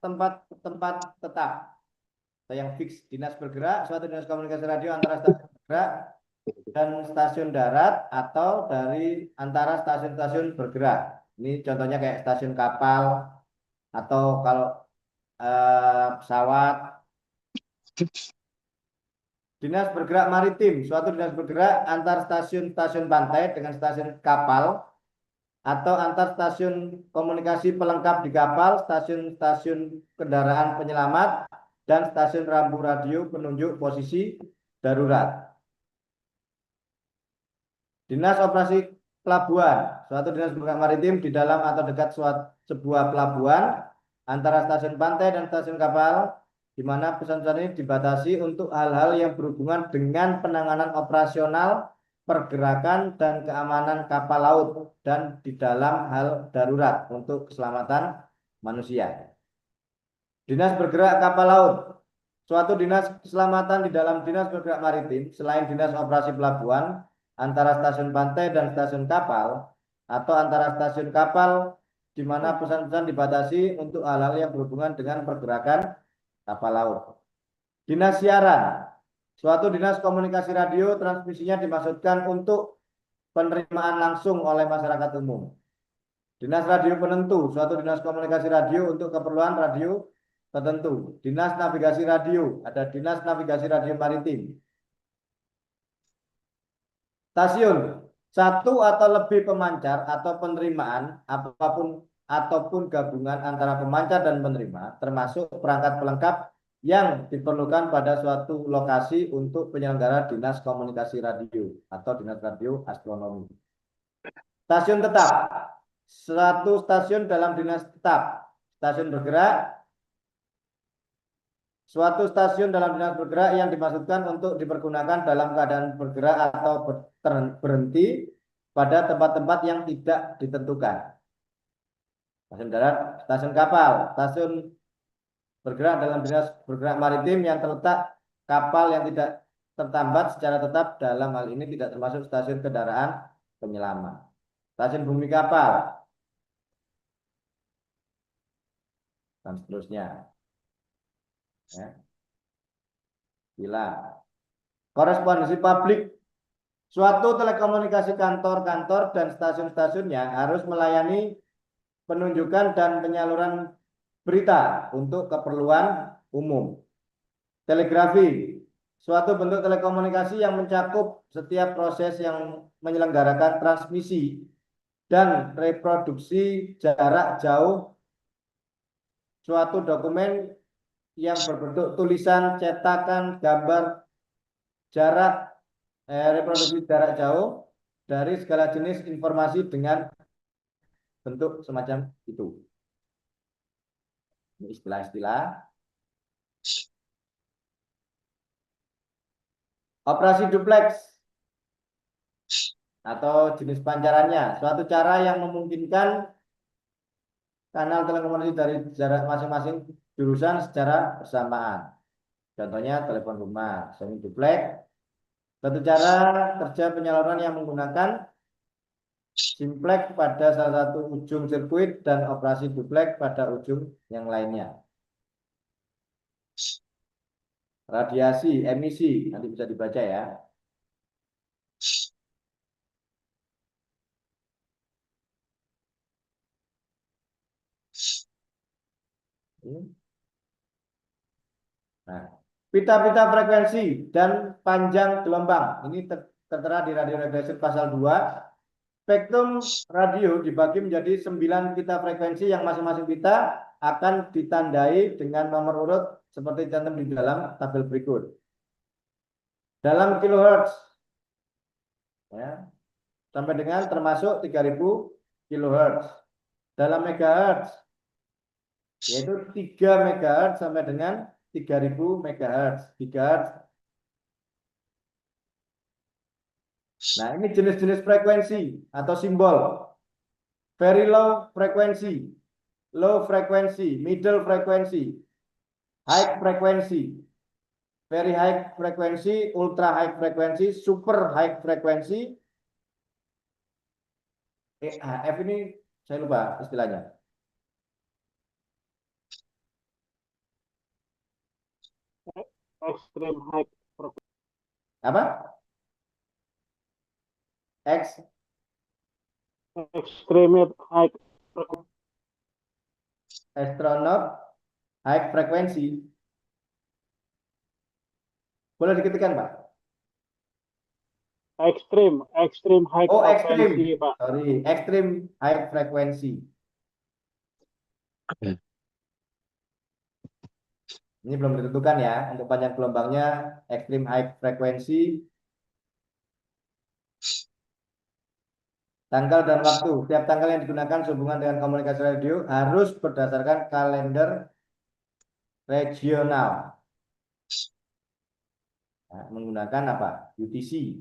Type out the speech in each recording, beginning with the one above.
tempat tetap atau yang fix. Dinas bergerak, suatu dinas komunikasi radio antara stasiun bergerak dan stasiun darat atau dari antara stasiun-stasiun bergerak. Ini contohnya kayak stasiun kapal atau kalau pesawat. Dinas bergerak maritim, suatu dinas bergerak antar stasiun-stasiun pantai dengan stasiun kapal atau antar stasiun komunikasi pelengkap di kapal, stasiun-stasiun kendaraan penyelamat, dan stasiun rambu radio penunjuk posisi darurat. Dinas operasi pelabuhan, suatu dinas bergerak maritim di dalam atau dekat sebuah pelabuhan antara stasiun pantai dan stasiun kapal, di mana pesan-pesan ini dibatasi untuk hal-hal yang berhubungan dengan penanganan operasional, pergerakan, dan keamanan kapal laut, dan di dalam hal darurat untuk keselamatan manusia. Dinas bergerak kapal laut, suatu dinas keselamatan di dalam dinas bergerak maritim, selain dinas operasi pelabuhan, antara stasiun pantai dan stasiun kapal, atau antara stasiun kapal, di mana pesan-pesan dibatasi untuk hal-hal yang berhubungan dengan pergerakan kapal laut. Dinas siaran, suatu dinas komunikasi radio, transmisinya dimaksudkan untuk penerimaan langsung oleh masyarakat umum. Dinas radio penentu, suatu dinas komunikasi radio untuk keperluan radio tertentu. Dinas navigasi radio, ada dinas navigasi radio maritim. Stasiun, satu atau lebih pemancar atau penerimaan apapun ataupun gabungan antara pemancar dan penerima, termasuk perangkat pelengkap yang diperlukan pada suatu lokasi untuk penyelenggara dinas komunikasi radio atau dinas radio astronomi. Stasiun tetap, suatu stasiun dalam dinas tetap. Stasiun bergerak, suatu stasiun dalam dinas bergerak yang dimaksudkan untuk dipergunakan dalam keadaan bergerak atau berhenti pada tempat-tempat yang tidak ditentukan. Stasiun darat, stasiun kapal, stasiun bergerak dalam dinas bergerak maritim yang terletak kapal yang tidak tertambat secara tetap, dalam hal ini tidak termasuk stasiun kendaraan penyelamat. Stasiun bumi kapal, dan seterusnya. Ya. Bila korespondensi publik, suatu telekomunikasi kantor-kantor dan stasiun-stasiunnya harus melayani penunjukan dan penyaluran berita untuk keperluan umum. Telegrafi, suatu bentuk telekomunikasi yang mencakup setiap proses yang menyelenggarakan transmisi dan reproduksi jarak jauh suatu dokumen yang berbentuk tulisan, cetakan, gambar, reproduksi jarak jauh dari segala jenis informasi dengan bentuk semacam itu. Ini istilah-istilah. Operasi duplex atau jenis pancarannya, suatu cara yang memungkinkan kanal telekomunikasi dari jarak masing-masing jurusan secara bersamaan. Contohnya telepon rumah, semi duplex. Suatu cara kerja penyaluran yang menggunakan simplex pada salah satu ujung sirkuit dan operasi duplex pada ujung yang lainnya. Radiasi, emisi, nanti bisa dibaca ya. Nah, pita-pita frekuensi dan panjang gelombang. Ini tertera di Radio Regulation pasal 2. Spektrum radio dibagi menjadi 9 pita frekuensi yang masing-masing pita akan ditandai dengan nomor urut seperti cantum di dalam tabel berikut. Dalam kilohertz, ya, sampai dengan termasuk 3000 kilohertz. Dalam megahertz, yaitu 3 megahertz sampai dengan 3000 megahertz. Gigahertz. Nah, ini jenis-jenis frekuensi atau simbol. Very low frequency, low frequency, middle frequency, high frequency, very high frequency, ultra high frequency, super high frequency. F ini saya lupa istilahnya. extreme high Apa? X extreme high astronaut high frekuensi. Boleh diketikkan, Pak? extreme high Oh, frekuensi, ekstrim. Pak. Sorry, ekstrim high frekuensi. Ini belum ditentukan ya. Untuk panjang gelombangnya ekstrim high frekuensi, tanggal dan waktu. Tiap tanggal yang digunakan sehubungan dengan komunikasi radio harus berdasarkan kalender regional. Nah, menggunakan apa? UTC.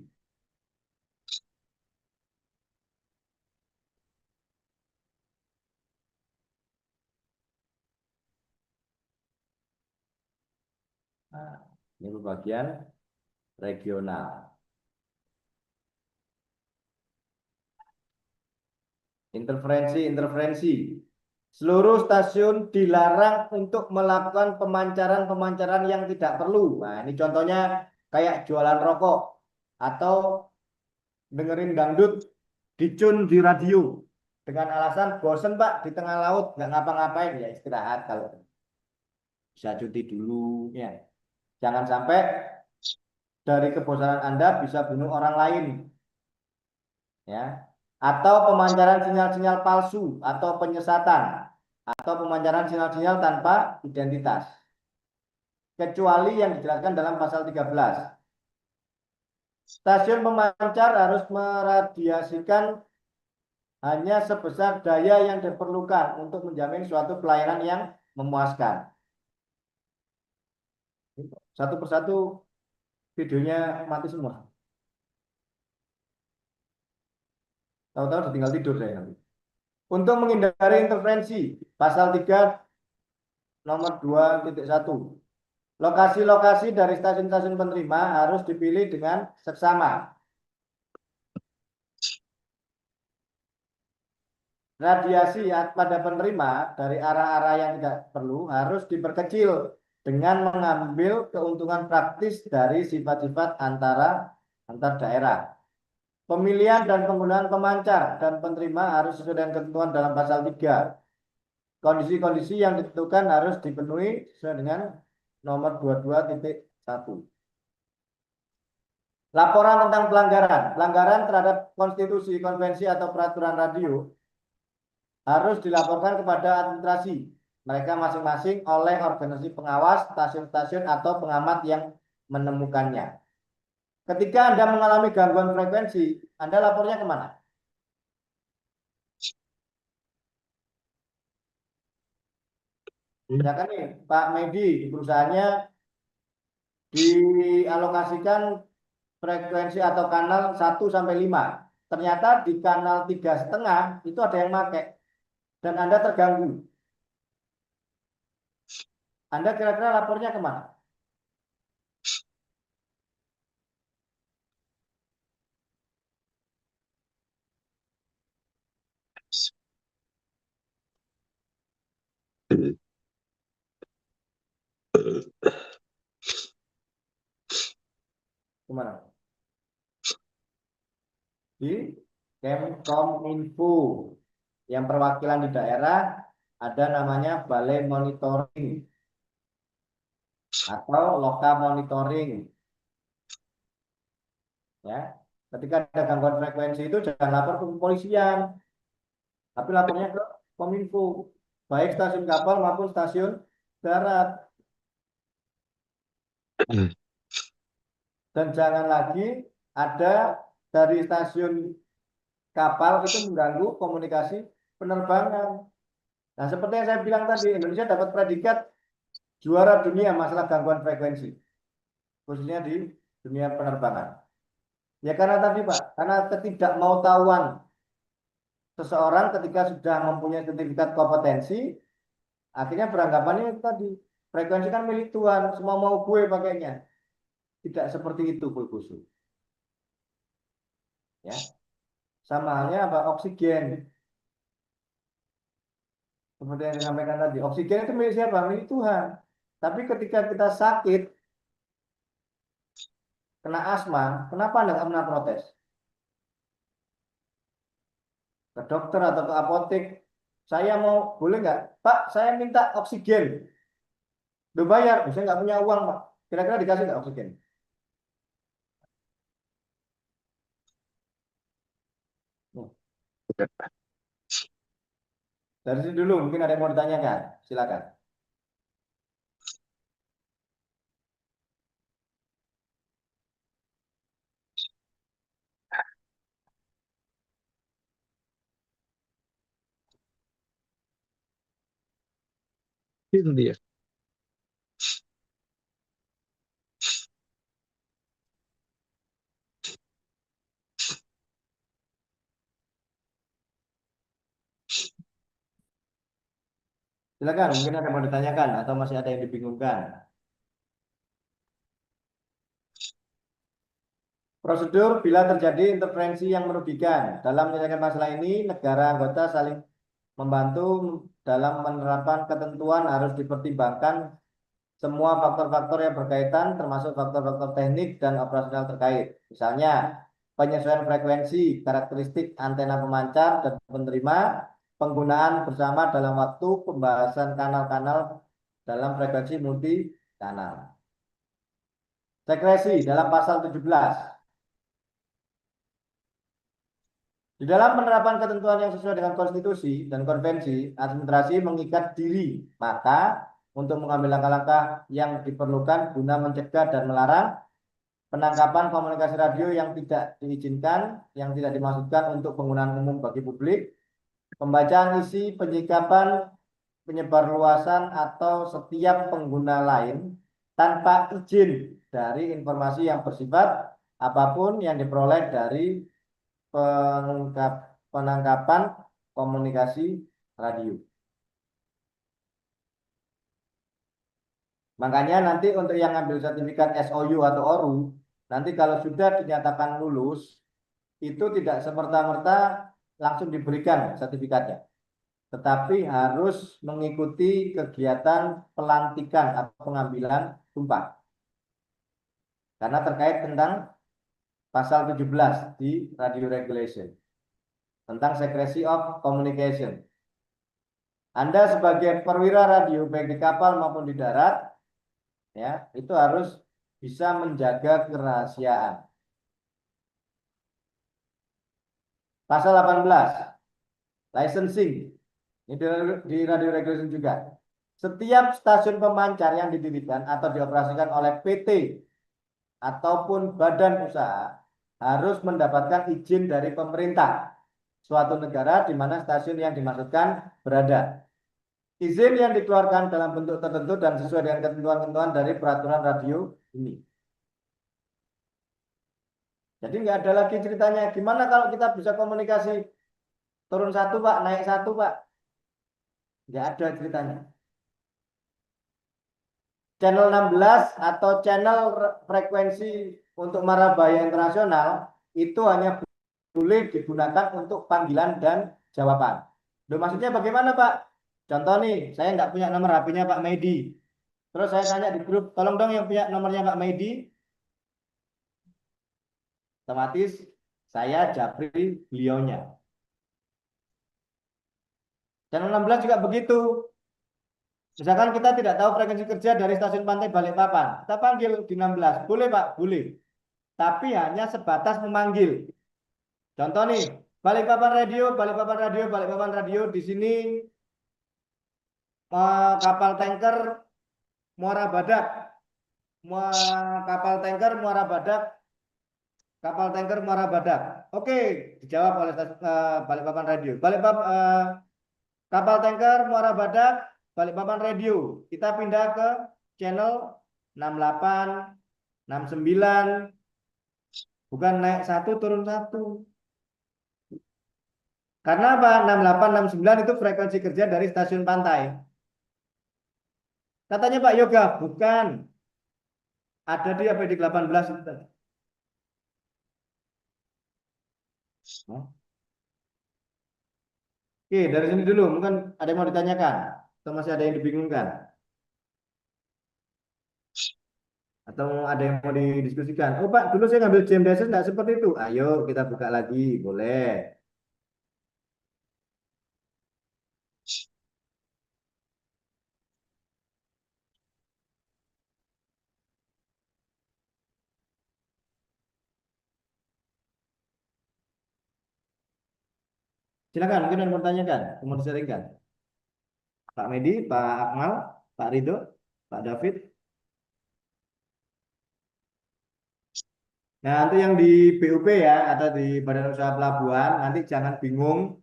Nah, ini bagian regional. Interferensi. Seluruh stasiun dilarang untuk melakukan pemancaran-pemancaran yang tidak perlu. Nah, ini contohnya kayak jualan rokok atau dengerin dangdut dicun di radio dengan alasan bosen Pak di tengah laut nggak ngapa-ngapain ya istirahat kalau bisa cuti dulu ya. Jangan sampai dari kebosanan Anda bisa bunuh orang lain ya. Atau pemancaran sinyal-sinyal palsu atau penyesatan atau pemancaran sinyal-sinyal tanpa identitas. Kecuali yang dijelaskan dalam pasal 13. Stasiun pemancar harus meradiasikan hanya sebesar daya yang diperlukan untuk menjamin suatu pelayanan yang memuaskan. Satu persatu videonya mati semua. Tahu-tahu tinggal tidur saya nanti. Untuk menghindari interferensi, pasal 3 nomor 2.1. Lokasi-lokasi dari stasiun-stasiun penerima harus dipilih dengan seksama. Radiasi pada penerima dari arah-arah yang tidak perlu harus diperkecil dengan mengambil keuntungan praktis dari sifat-sifat antar daerah. Pemilihan dan penggunaan pemancar dan penerima harus sesuai dengan ketentuan dalam pasal 3. Kondisi-kondisi yang ditentukan harus dipenuhi sesuai dengan nomor 22.1. Laporan tentang pelanggaran. Pelanggaran terhadap konstitusi, konvensi, atau peraturan radio harus dilaporkan kepada administrasi mereka masing-masing oleh organisasi pengawas, stasiun-stasiun, atau pengamat yang menemukannya. Ketika Anda mengalami gangguan frekuensi, Anda lapornya kemana? Ya kan nih, Pak Medi di perusahaannya dialokasikan frekuensi atau kanal 1 sampai 5. Ternyata di kanal 3,5 itu ada yang pakai dan Anda terganggu. Anda kira-kira lapornya kemana? Kemana? Di Kemkominfo. Yang perwakilan di daerah ada namanya Balai Monitoring atau Loka Monitoring. Ya, ketika ada gangguan frekuensi itu jangan lapor ke kepolisian, tapi lapornya ke Kominfo, baik stasiun kapal maupun stasiun darat. Dan jangan lagi ada dari stasiun kapal itu mengganggu komunikasi penerbangan. Nah, seperti yang saya bilang tadi, Indonesia dapat predikat juara dunia masalah gangguan frekuensi, khususnya di dunia penerbangan. Ya karena tadi Pak, karena ketidakmautawan seseorang ketika sudah mempunyai sertifikat kompetensi, akhirnya beranggapannya itu tadi, frekuensi kan milik Tuhan, semua mau gue pakainya. Tidak seperti itu, Bu Kusu. Ya, sama halnya apa oksigen. Seperti yang disampaikan tadi, oksigen itu milik siapa? Milik Tuhan. Tapi ketika kita sakit, kena asma, kenapa Anda nggak pernah protes? Ke dokter atau ke apotek, saya mau, boleh nggak? Pak, saya minta oksigen. Udah bayar, saya nggak punya uang, Pak. Kira-kira dikasih nggak oksigen? Nih, dari sini dulu, mungkin ada yang mau ditanyakan. Silakan. Itu dia. Silakan, mungkin ada yang mau ditanyakan atau masih ada yang dibingungkan. Prosedur bila terjadi intervensi yang merugikan. Dalam menyelesaikan masalah ini, negara anggota saling membantu dalam penerapan ketentuan harus dipertimbangkan semua faktor-faktor yang berkaitan, termasuk faktor-faktor teknik dan operasional terkait. Misalnya, penyesuaian frekuensi, karakteristik antena pemancar dan penerima, penggunaan bersama dalam waktu, pembahasan kanal-kanal dalam frekuensi multi kanal. Sekresi dalam pasal 17. Di dalam penerapan ketentuan yang sesuai dengan konstitusi dan konvensi, administrasi mengikat diri. Maka, untuk mengambil langkah-langkah yang diperlukan guna mencegah dan melarang penangkapan komunikasi radio yang tidak diizinkan, yang tidak dimaksudkan untuk penggunaan umum bagi publik, pembacaan isi, penyikapan, penyebarluasan atau setiap pengguna lain tanpa izin dari informasi yang bersifat apapun yang diperoleh dari penangkapan komunikasi radio. Makanya nanti untuk yang ambil sertifikat SOU atau ORU, nanti kalau sudah dinyatakan lulus, itu tidak semerta-merta langsung diberikan sertifikatnya. Tetapi harus mengikuti kegiatan pelantikan atau pengambilan sumpah. Karena terkait tentang pasal 17 di Radio Regulation. Tentang secrecy of communication. Anda sebagai perwira radio baik di kapal maupun di darat, ya, itu harus bisa menjaga kerahasiaan. Pasal 18, licensing. Ini di Radio Regulation juga. Setiap stasiun pemancar yang didirikan atau dioperasikan oleh PT ataupun badan usaha harus mendapatkan izin dari pemerintah suatu negara di mana stasiun yang dimaksudkan berada. Izin yang dikeluarkan dalam bentuk tertentu dan sesuai dengan ketentuan-ketentuan dari peraturan radio ini. Jadi nggak ada lagi ceritanya. Gimana kalau kita bisa komunikasi turun satu Pak, naik satu Pak? Nggak ada ceritanya. Channel 16 atau channel frekuensi untuk Marabaya Internasional itu hanya boleh digunakan untuk panggilan dan jawaban. Loh, maksudnya bagaimana Pak? Contoh nih, saya nggak punya nomor HP-nya Pak Medi. Terus saya tanya di grup, tolong dong yang punya nomornya Pak Medi. Otomatis saya japri beliaunya. Channel 16 juga begitu. Misalkan kita tidak tahu frekuensi kerja dari stasiun pantai Balikpapan. Kita panggil di 16. Boleh Pak? Boleh. Tapi hanya sebatas memanggil. Contoh nih, Balikpapan Radio, Balikpapan Radio, Balikpapan Radio. Di sini kapal tanker Muara Badak. Kapal tanker Muara Badak. Kapal tanker Muara Badak. Oke, dijawab oleh Balikpapan Radio. Kapal tanker Muara Badak, Balikpapan Radio. Kita pindah ke channel 68, 69. Bukan naik satu, turun satu. Karena apa? 68, 69 itu frekuensi kerja dari stasiun pantai. Katanya Pak Yoga, bukan. Ada di APD 18 itu tadi. Oke, dari sini dulu. Mungkin ada yang mau ditanyakan. Atau masih ada yang dibingungkan? Atau ada yang mau didiskusikan? Oh Pak, dulu saya ngambil JMDSS nggak seperti itu. Ayo kita buka lagi, boleh. Silakan, mungkin ada yang mau ditanyakan, mau disaringkan. Pak Medi, Pak Akmal, Pak Ridho, Pak David. Nah, nanti yang di BUP ya, atau di Badan Usaha Pelabuhan, nanti jangan bingung.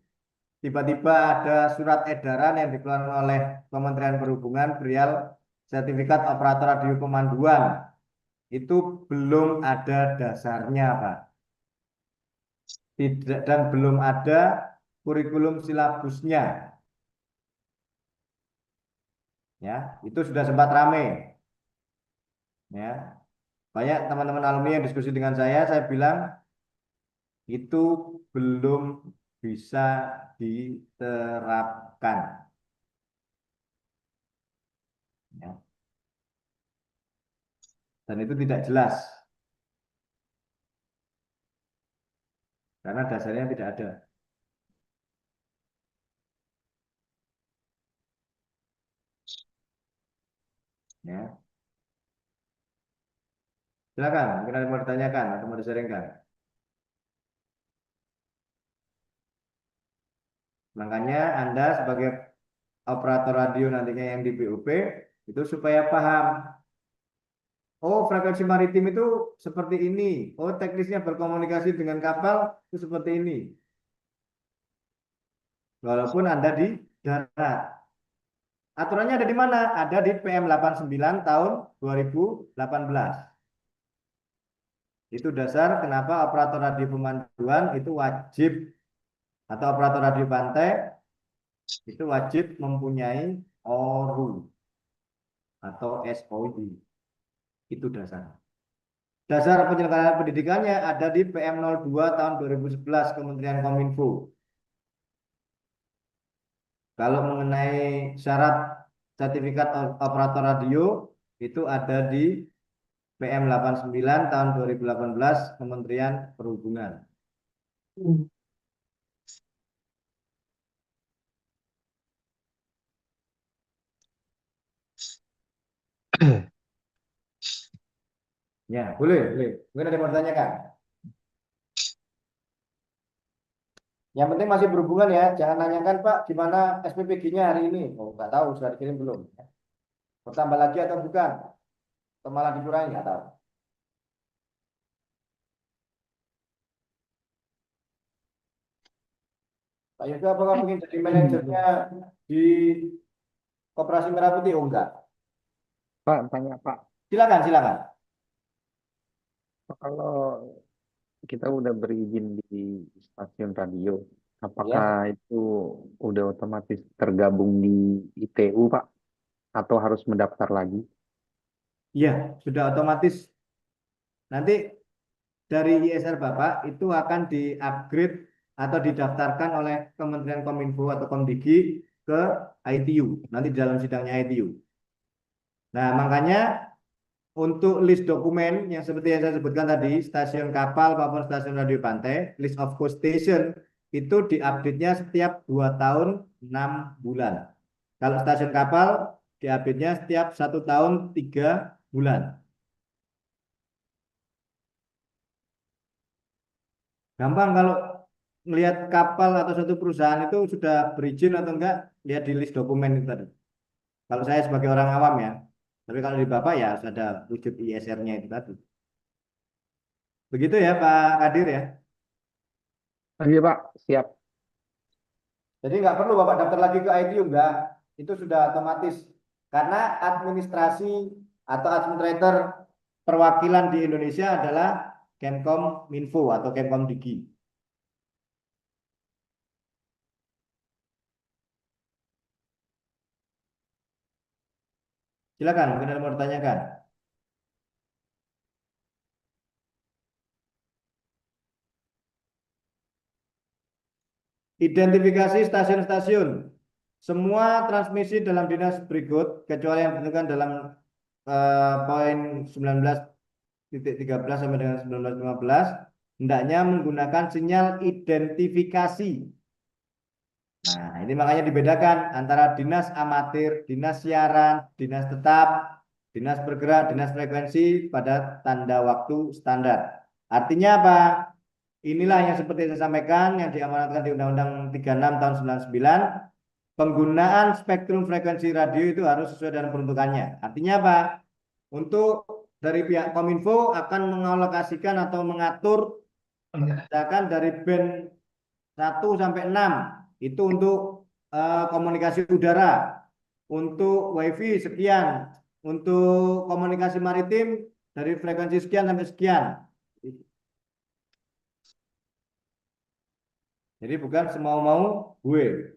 Tiba-tiba ada surat edaran yang dikeluarkan oleh Kementerian Perhubungan perihal sertifikat operator radio pemanduan. Itu belum ada dasarnya, Pak. Tidak, dan belum ada kurikulum silabusnya. Ya, itu sudah sempat rame. Ya, banyak teman-teman alumni yang diskusi dengan saya bilang itu belum bisa diterapkan. Ya. Dan itu tidak jelas karena dasarnya tidak ada. Ya. Silakan, mungkin ada yang mau ditanyakan atau mau disaringkan. Makanya Anda sebagai operator radio nantinya yang di BUP itu supaya paham. Oh, frekuensi maritim itu seperti ini. Oh, teknisnya berkomunikasi dengan kapal itu seperti ini. Walaupun Anda di darat. Aturannya ada di mana? Ada di PM 89 tahun 2018. Itu dasar kenapa operator radio pemanduan itu wajib atau operator radio pantai itu wajib mempunyai ORU atau SOU. Itu dasar. Dasar penyelenggaraan pendidikannya ada di PM 02 tahun 2011 Kementerian Kominfo. Kalau mengenai syarat sertifikat operator radio itu ada di PM 89 tahun 2018 Kementerian Perhubungan. Ya, boleh, boleh. Mungkin ada yang mau ditanyakan. Yang penting masih berhubungan ya. Jangan nanyakan Pak, gimana SPPG-nya hari ini? Oh, nggak tahu, sudah dikirim belum? Bertambah lagi atau bukan? Atau malah dikurangi? Nggak tahu. Pak Yoga, apakah ingin jadi manajernya di Koperasi Merah Putih? Oh, enggak. Pak, tanya Pak, Silakan, silakan. kalau kita udah berizin di stasiun radio, apakah Ya, itu udah otomatis tergabung di ITU, Pak? Atau harus mendaftar lagi? iya, sudah otomatis. Nanti dari ISR Bapak itu akan di-upgrade atau didaftarkan oleh Kementerian Kominfo atau Komdigi ke ITU, nanti di dalam sidangnya ITU. Nah, makanya untuk list dokumen yang seperti yang saya sebutkan tadi, stasiun kapal maupun stasiun radio pantai, list of coast station itu diupdate-nya setiap 2 tahun 6 bulan. Kalau stasiun kapal diupdate-nya setiap 1 tahun 3 bulan. Gampang kalau melihat kapal atau suatu perusahaan itu sudah berizin atau enggak, lihat di list dokumen itu tadi. Kalau saya sebagai orang awam ya, tapi kalau di Bapak ya harus ada wujud ISR-nya itu tadi. Begitu ya Pak Kadir ya. Iya, Pak, siap. Jadi nggak perlu Bapak daftar lagi ke ITU, enggak. Itu sudah otomatis. Karena administrasi atau administrator perwakilan di Indonesia adalah Kemkom Minfo atau Kemkom Digi. Silakan, mungkin ada yang mau ditanyakan. Identifikasi stasiun-stasiun. Semua transmisi dalam dinas berikut, kecuali yang ditentukan dalam poin 19.13 sampai dengan 19.15 hendaknya menggunakan sinyal identifikasi. Nah, ini makanya dibedakan antara dinas amatir, dinas siaran, dinas tetap, dinas bergerak, dinas frekuensi pada tanda waktu standar. Artinya apa? Inilah yang seperti saya sampaikan yang diamanatkan di Undang-Undang 36 tahun 99. Penggunaan spektrum frekuensi radio itu harus sesuai dengan peruntukannya. Artinya apa? Untuk dari pihak Kominfo akan mengalokasikan atau mengatur misalkan dari band 1 sampai 6 itu untuk komunikasi udara, untuk WiFi sekian, untuk komunikasi maritim dari frekuensi sekian sampai sekian. Jadi bukan semau-mau gue.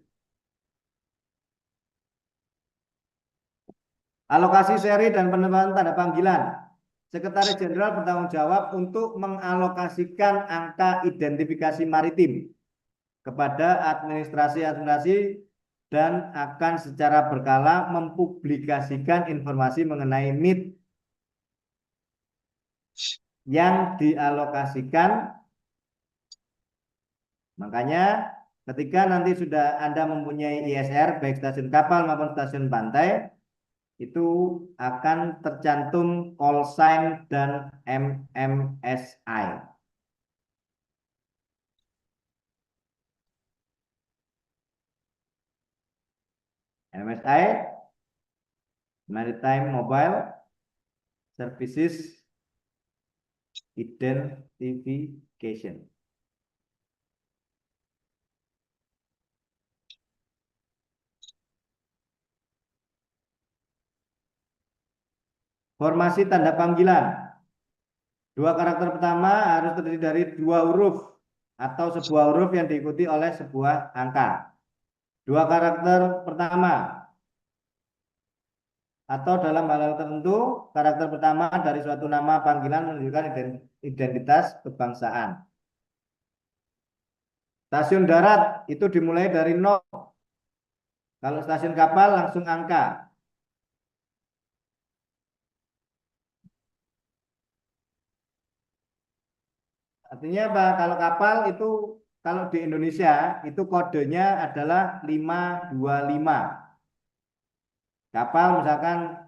Alokasi seri dan penempatan tanda panggilan. Sekretaris Jenderal bertanggung jawab untuk mengalokasikan angka identifikasi maritim kepada administrasi dan akan secara berkala mempublikasikan informasi mengenai NIT yang dialokasikan. Makanya ketika nanti sudah Anda mempunyai ISR baik stasiun kapal maupun stasiun pantai, itu akan tercantum call sign dan MMSI. MMSI, Maritime Mobile Services Identification. Formasi tanda panggilan. Dua karakter pertama harus terdiri dari dua huruf atau sebuah huruf yang diikuti oleh sebuah angka. Dua karakter pertama atau dalam hal tertentu, karakter pertama dari suatu nama panggilan menunjukkan identitas kebangsaan. Stasiun darat itu dimulai dari 0. Kalau stasiun kapal langsung angka. Artinya apa? Kalau kapal itu kalau di Indonesia itu kodenya adalah 525. Kapal misalkan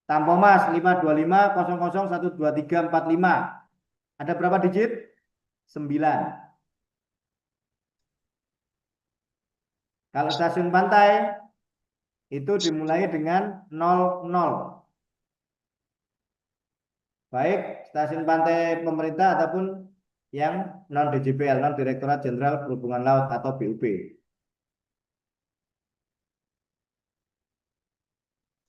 Tampomas 525001235. Ada berapa digit? 9. Kalau stasiun pantai itu dimulai dengan 00. Baik stasiun pantai pemerintah ataupun yang non DJPL, non Direktorat Jenderal Perhubungan Laut atau BUP.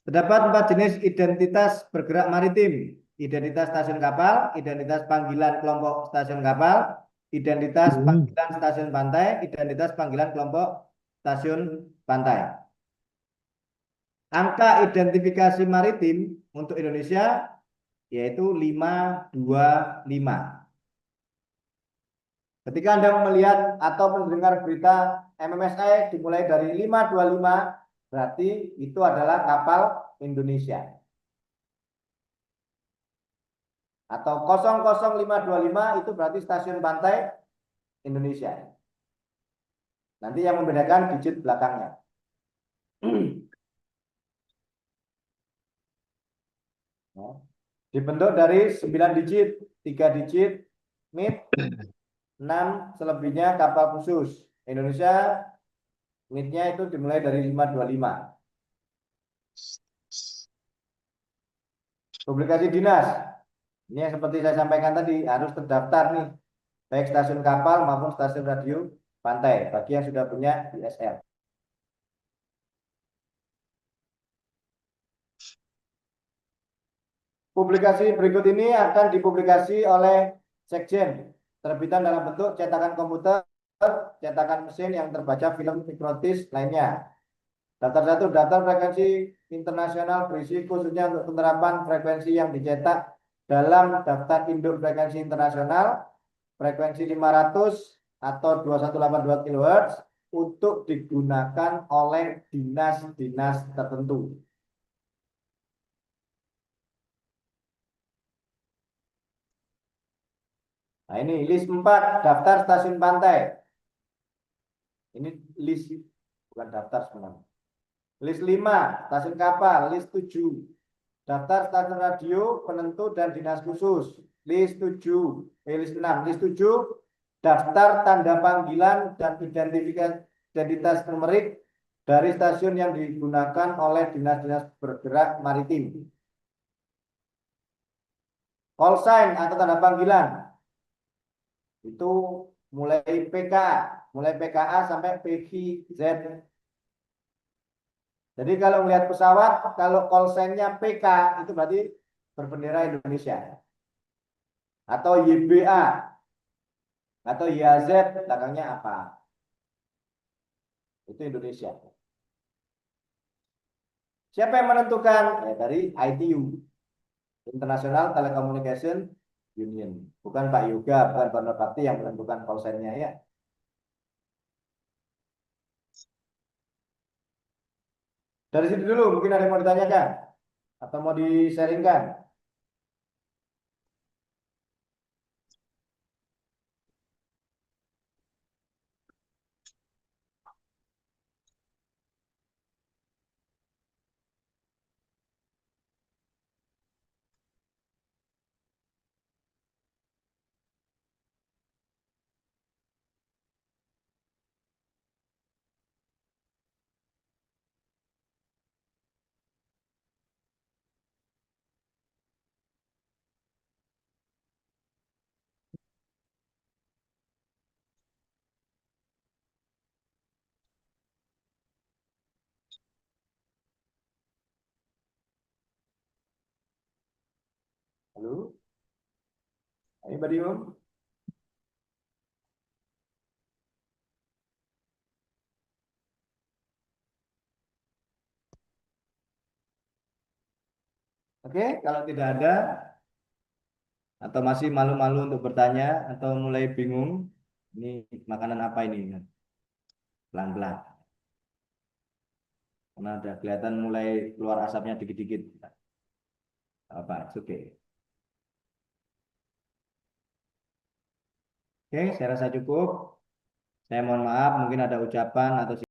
Terdapat 4 jenis identitas bergerak maritim. Identitas stasiun kapal, identitas panggilan kelompok stasiun kapal, identitas panggilan stasiun pantai, identitas panggilan kelompok stasiun pantai. Angka identifikasi maritim untuk Indonesia yaitu 525. Ketika Anda melihat atau mendengar berita MMSI dimulai dari 525, berarti itu adalah kapal Indonesia. Atau 00525 itu berarti stasiun pantai Indonesia. Nanti yang membedakan digit belakangnya. Dibentuk dari 9 digit, 3 digit MIT, 6 selebihnya kapal khusus. Indonesia MIT-nya itu dimulai dari 525. Publikasi dinas. Ini yang seperti saya sampaikan tadi harus terdaftar nih, baik stasiun kapal maupun stasiun radio pantai bagi yang sudah punya ISR. Publikasi berikut ini akan dipublikasi oleh Sekjen, terbitan dalam bentuk cetakan komputer, cetakan mesin yang terbaca film mikrotis lainnya. Daftar 1, daftar frekuensi internasional berisi khususnya untuk penerapan frekuensi yang dicetak dalam daftar induk frekuensi internasional, frekuensi 500 atau 2182 kHz untuk digunakan oleh dinas-dinas tertentu. Nah, ini list 4 daftar stasiun pantai. Ini list bukan daftar sebenarnya. List 5 stasiun kapal, list 7 daftar stasiun radio, penentu dan dinas khusus. List 7, list 6, list 7 daftar tanda panggilan dan identitas numerik dari stasiun yang digunakan oleh dinas-dinas bergerak maritim. Call sign atau tanda panggilan itu mulai PK, mulai PKA sampai PKZ. Jadi kalau melihat pesawat, kalau call sign-nya PK itu berarti berbendera Indonesia. Atau YBA atau YZ belakangnya apa? Itu Indonesia. Siapa yang menentukan? Ya, dari ITU, International Telecommunication Union. Bukan Pak Yoga, bukan Pak Nurpati yang menentukan call sign-nya ya. Dari situ dulu, mungkin ada yang mau ditanyakan atau mau di-sharingkan. Halo, anybody home? Oke, kalau tidak ada atau masih malu-malu untuk bertanya atau mulai bingung, ini makanan apa ini? Pelan-pelan. Karena udah kelihatan mulai keluar asapnya dikit-dikit. Apa? Oke. Oke, saya rasa cukup. Saya mohon maaf, mungkin ada ucapan atau